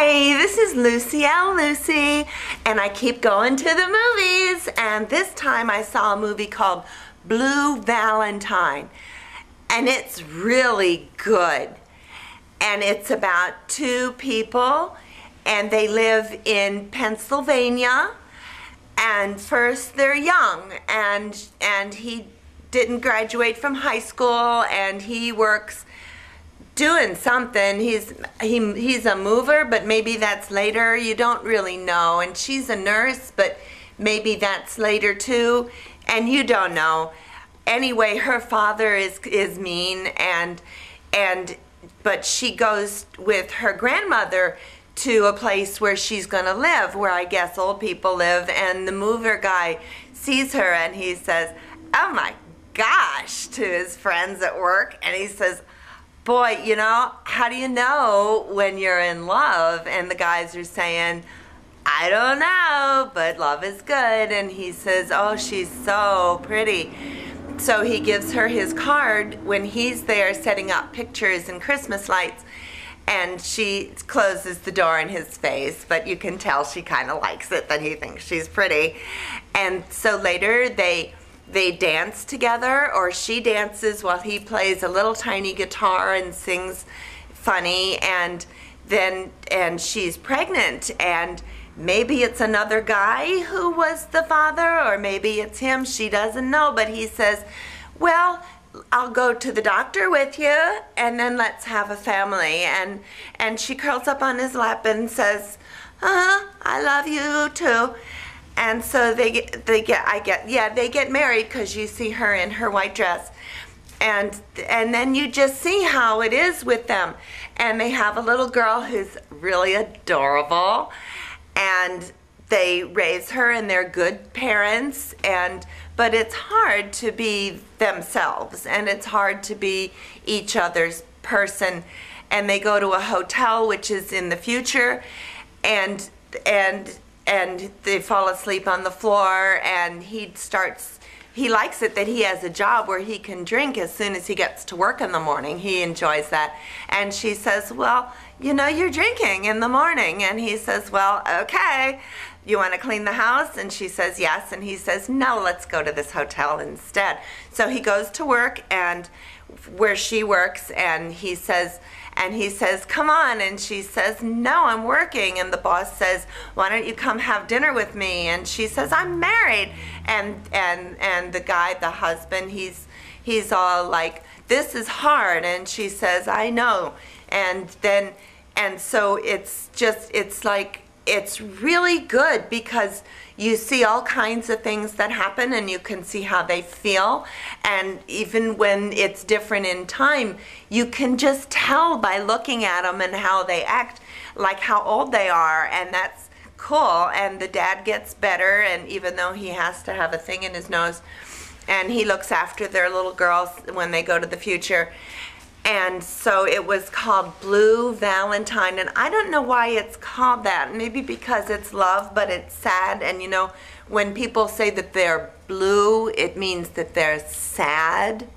Hi, this is Lucy and I keep going to the movies, and this time I saw a movie called Blue Valentine, and it's really good. And it's about two people, and they live in Pennsylvania, and first they're young, and he didn't graduate from high school, and he works doing something. He's a mover, but maybe that's later. You don't really know. And she's a nurse, but maybe that's later too, and you don't know. Anyway, her father is mean, but she goes with her grandmother to a place where she's gonna live, where I guess old people live, and the mover guy sees her and he says, "Oh my gosh," to his friends at work, and he says, "Boy, you know, how do you know when you're in love?" And the guys are saying, "I don't know, but love is good." And he says, "Oh, she's so pretty." So he gives her his card when he's there setting up pictures and Christmas lights, and she closes the door in his face, but you can tell she kind of likes it, that he thinks she's pretty. And so later they dance together, or she dances while he plays a little tiny guitar and sings funny, and she's pregnant, and maybe it's another guy who was the father, or maybe it's him. She doesn't know, but he says, "Well, I'll go to the doctor with you, and then let's have a family." And she curls up on his lap and says, "I love you too." And so they get married, because you see her in her white dress, and then you just see how it is with them. And they have a little girl who's really adorable, and they raise her, and they're good parents, but it's hard to be themselves, and it's hard to be each other's person. And they go to a hotel, which is in the future, and they fall asleep on the floor, and he likes it that he has a job where he can drink as soon as he gets to work in the morning. He enjoys that. And she says, "Well, you know, you're drinking in the morning." And he says, "Well, okay, you want to clean the house?" And she says, "Yes." And he says, "No, let's go to this hotel instead." So he goes to work, and where she works, and he says, "Come on." And she says, "No, I'm working." And the boss says, "Why don't you come have dinner with me?" And she says, "I'm married." And the guy, the husband, he's all like, "This is hard." And she says, "I know." And so it's really good, because you see all kinds of things that happen, and you can see how they feel. And even when it's different in time, you can just tell by looking at them and how they act, like how old they are, and that's cool. And the dad gets better, and even though he has to have a thing in his nose, and he looks after their little girls when they go to the future. And so it was called Blue Valentine, and I don't know why it's called that. Maybe because it's love, but it's sad. And you know, when people say that they're blue, it means that they're sad.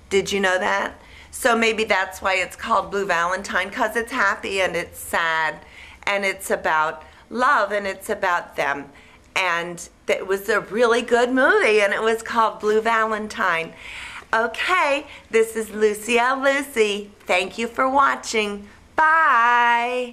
Did you know that? So maybe that's why it's called Blue Valentine, because it's happy and it's sad, and it's about love, and it's about them. And it was a really good movie, and it was called Blue Valentine. Okay, this is Lucy. Thank you for watching. Bye.